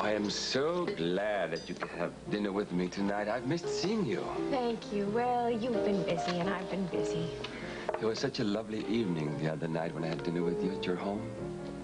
I am so glad that you could have dinner with me tonight. I've missed seeing you. Thank you. Well, you've been busy and I've been busy. It was such a lovely evening the other night when I had dinner with you at your home.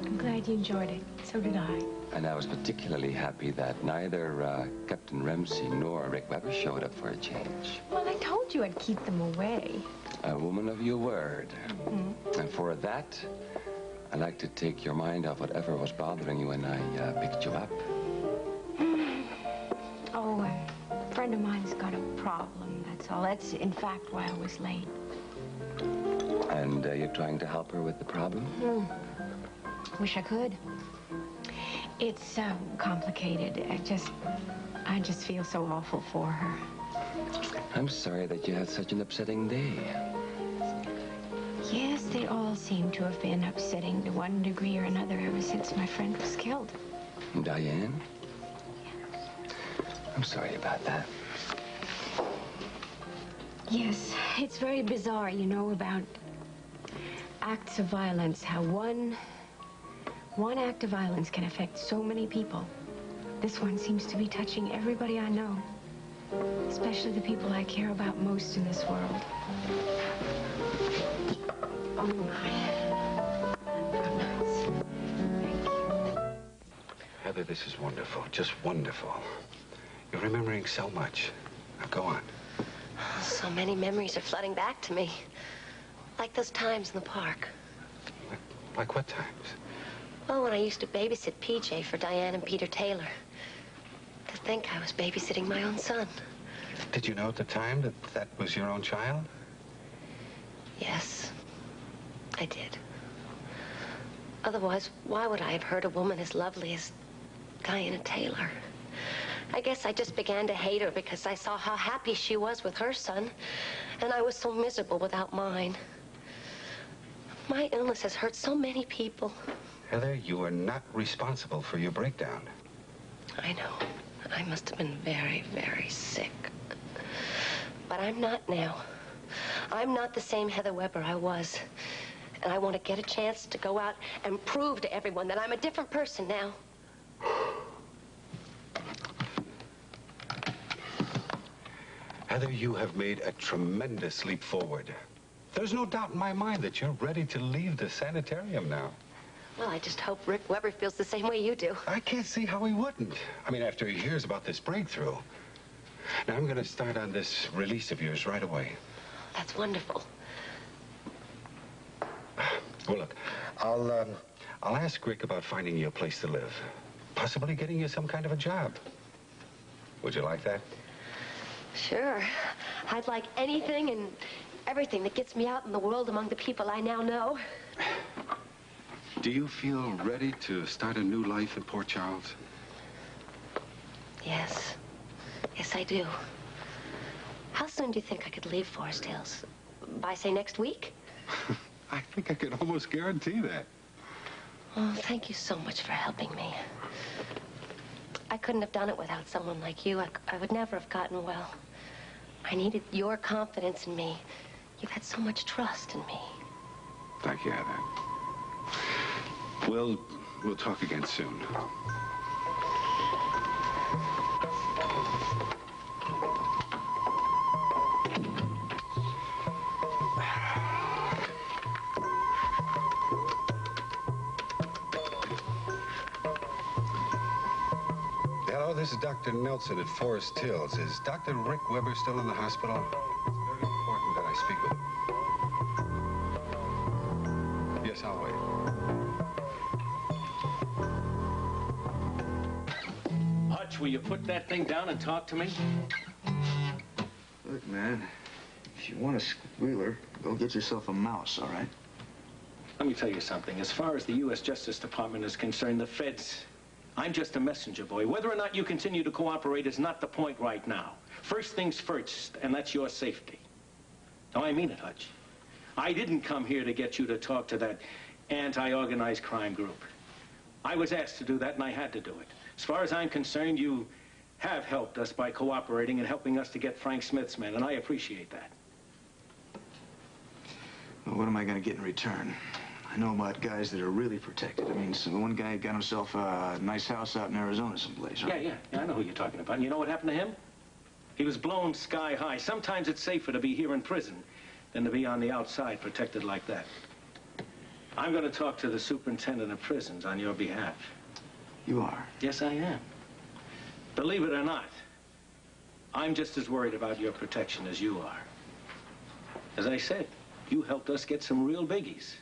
I'm glad you enjoyed it. So did I. And I was particularly happy that neither Captain Ramsey nor Rick Webber showed up for a change. Well, I told you I'd keep them away. A woman of your word. Mm-hmm. And for that, I'd like to take your mind off whatever was bothering you when I picked you up. Oh, a friend of mine's got a problem, that's all. That's, in fact, why I was late. And you're trying to help her with the problem? Wish I could. It's complicated. I just feel so awful for her. I'm sorry that you had such an upsetting day. Yes, they all seem to have been upsetting to one degree or another ever since my friend was killed. Diane? I'm sorry about that. Yes, it's very bizarre, you know, about acts of violence, how one act of violence can affect so many people. This one seems to be touching everybody I know, especially the people I care about most in this world. Oh, my. Thank you. Heather, this is wonderful, just wonderful. You're remembering so much. Now, go on. So many memories are flooding back to me. Like those times in the park. Like what times? Well, when I used to babysit PJ for Diane and Peter Taylor. To think I was babysitting my own son. Did you know at the time that that was your own child? Yes, I did. Otherwise, why would I have hurt a woman as lovely as Diana Taylor? I guess I just began to hate her because I saw how happy she was with her son, and I was so miserable without mine. My illness has hurt so many people. Heather, you are not responsible for your breakdown. I know. I must have been very, very sick. But I'm not now. I'm not the same Heather Webber I was. And I want to get a chance to go out and prove to everyone that I'm a different person now. Heather, you have made a tremendous leap forward. There's no doubt in my mind that you're ready to leave the sanitarium now. Well, I just hope Rick Webber feels the same way you do. I can't see how he wouldn't. I mean, after he hears about this breakthrough. Now, I'm going to start on this release of yours right away. That's wonderful. Well, look, I'll ask Rick about finding you a place to live. Possibly getting you some kind of a job. Would you like that? Sure. I'd like anything and everything that gets me out in the world among the people I now know. Do you feel ready to start a new life in Port Charles? Yes. Yes, I do. How soon do you think I could leave Forest Hills? By, say, next week? I think I could almost guarantee that. Oh, thank you so much for helping me. I couldn't have done it without someone like you. I would never have gotten well. I needed your confidence in me. You've had so much trust in me. Thank you, Heather. We'll talk again soon. Hello, this is Dr. Nelson at Forest Hills. Is Dr. Rick Webber still in the hospital? It's very important that I speak with him. Yes, I'll wait. Hutch, will you put that thing down and talk to me? Look, man, if you want a squealer, go get yourself a mouse, all right? Let me tell you something. As far as the U.S. Justice Department is concerned, the feds, I'm just a messenger boy. Whether or not you continue to cooperate is not the point right now. First things first, and that's your safety. No, I mean it, Hutch. I didn't come here to get you to talk to that anti-organized crime group. I was asked to do that, and I had to do it. As far as I'm concerned, you have helped us by cooperating and helping us to get Frank Smith's men, and I appreciate that. Well, what am I going to get in return? I know about guys that are really protected. I mean, so one guy got himself a nice house out in Arizona someplace, right? Yeah, I know who you're talking about. And you know what happened to him? He was blown sky high. Sometimes it's safer to be here in prison than to be on the outside protected like that. I'm going to talk to the superintendent of prisons on your behalf. You are? Yes, I am. Believe it or not, I'm just as worried about your protection as you are. As I said, you helped us get some real biggies.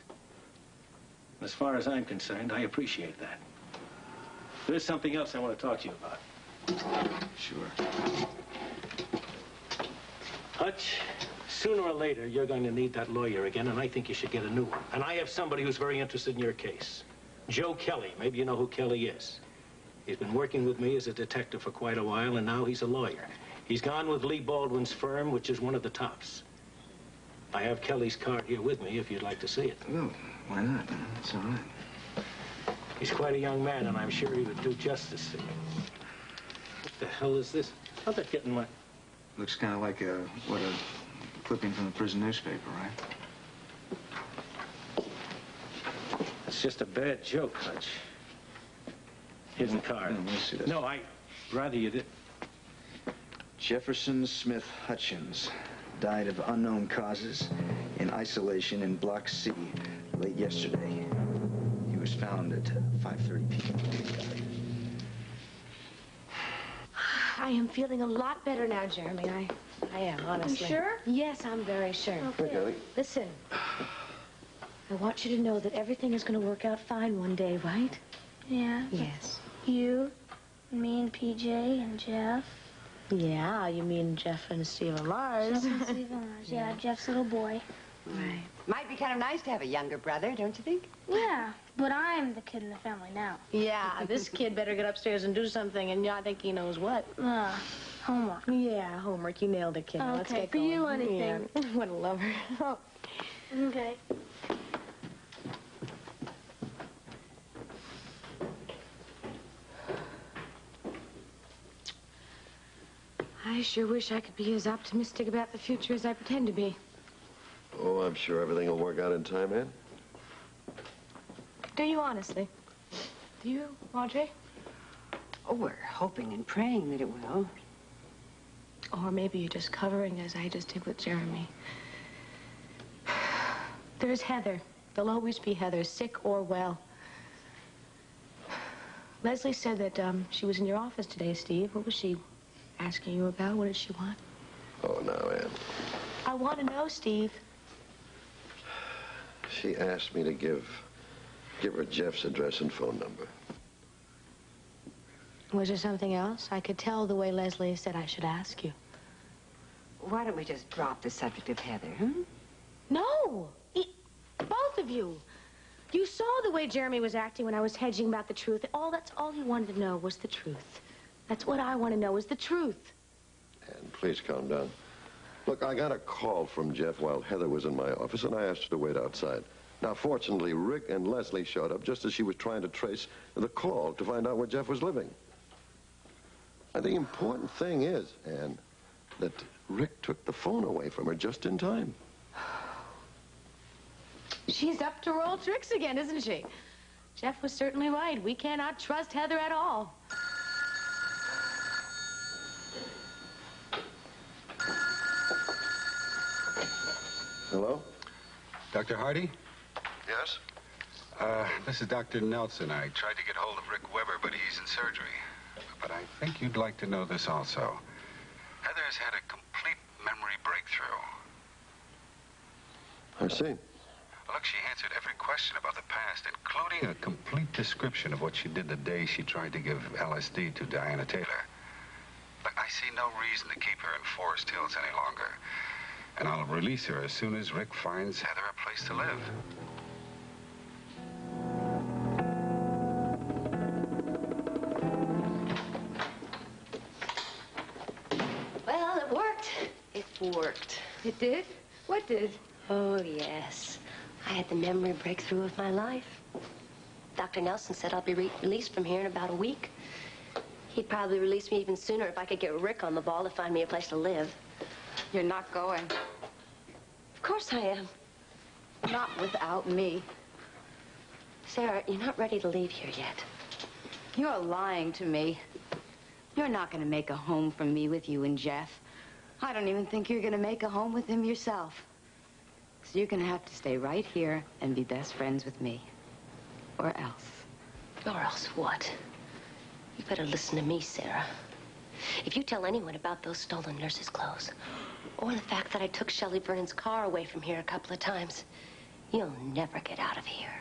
As far as I'm concerned, I appreciate that. There's something else I want to talk to you about. Sure. Hutch, sooner or later, you're going to need that lawyer again, and I think you should get a new one. And I have somebody who's very interested in your case. Joe Kelly. Maybe you know who Kelly is. He's been working with me as a detective for quite a while, and now he's a lawyer. He's gone with Lee Baldwin's firm, which is one of the tops. I have Kelly's card here with me if you'd like to see it. Well, why not? It's all right. He's quite a young man, and I'm sure he would do justice to you. What the hell is this? How'd that get in my... Looks kind of like a clipping from the prison newspaper, right? It's just a bad joke, Hutch. Here's the card. Let me see this. No, I'd rather you did. Jefferson Smith Hutchins died of unknown causes in isolation in Block C late yesterday. He was found at 5:30 p.m. I am feeling a lot better now, Jeremy. I am, honestly. You sure? Yes, I'm very sure. Okay. Listen, I want you to know that everything is going to work out fine one day, right? Yeah. Yes. You, me and PJ and Jeff. Yeah, you mean Jeff and Steve and Lars. Jeff and Steve and Lars. Yeah, Jeff's little boy. Right. Might be kind of nice to have a younger brother, don't you think? Yeah, but I'm the kid in the family now. Yeah, this kid better get upstairs and do something, and I think he knows what. Homework. Yeah, homework. You nailed it, kid. Okay, Let's get for going. you, anything. Yeah. What a lover. Oh. Okay. I sure wish I could be as optimistic about the future as I pretend to be. Oh, I'm sure everything will work out in time, Ann. Do you honestly? Do you, Audrey? Oh, we're hoping and praying that it will. Or maybe you're just covering as I just did with Jeremy. There's Heather. There'll always be Heather, sick or well. Lesley said that she was in your office today, Steve. What was she asking you about? What did she want? Oh, no, Ann. I want to know, Steve. She asked me to give her Jeff's address and phone number. Was there something else? I could tell the way Lesley said I should ask you. Why don't we just drop the subject of Heather, huh? No! Both of you. You saw the way Jeremy was acting when I was hedging about the truth. That's all he wanted to know was the truth. That's what I want to know is the truth. Ann, please calm down. Look, I got a call from Jeff while Heather was in my office, and I asked her to wait outside. Now, fortunately, Rick and Lesley showed up just as she was trying to trace the call to find out where Jeff was living. And the important thing is, Ann, that Rick took the phone away from her just in time. She's up to her old tricks again, isn't she? Jeff was certainly right. We cannot trust Heather at all. Hello? Dr. Hardy? Yes? This is Dr. Nelson. I tried to get hold of Rick Weber, but he's in surgery. But I think you'd like to know this also. Heather's had a complete memory breakthrough. I see. Look, she answered every question about the past, including a complete description of what she did the day she tried to give LSD to Diana Taylor. Look, I see no reason to keep her in Forest Hills any longer. And I'll release her as soon as Rick finds Heather a place to live. Well, it worked. It worked. It did? What did? Oh, yes. I had the memory breakthrough of my life. Dr. Nelson said I'll be released from here in about a week. He'd probably release me even sooner if I could get Rick on the ball to find me a place to live. You're not going. Of course I am. Not without me. Sara, you're not ready to leave here yet. You're lying to me. You're not going to make a home for me with you and Jeff. I don't even think you're going to make a home with him yourself. So you're going to have to stay right here and be best friends with me. Or else. Or else what? You better listen to me, Sara. If you tell anyone about those stolen nurse's clothes, or the fact that I took Shelley Vernon's car away from here a couple of times, you'll never get out of here.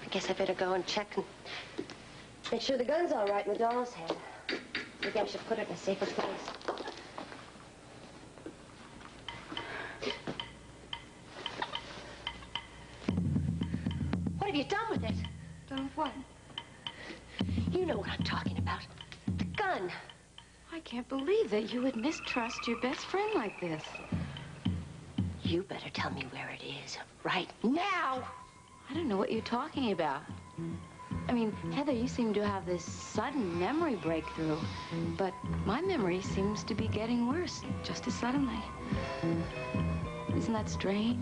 I guess I better go and check and make sure the gun's all right in the doll's head. Maybe I should put it in a safer place. What have you done with it? Done with what? You know what I'm talking about. The gun. I can't believe that you would mistrust your best friend like this. You better tell me where it is right now. I don't know what you're talking about. I mean, Heather, you seem to have this sudden memory breakthrough, but my memory seems to be getting worse just as suddenly. Isn't that strange?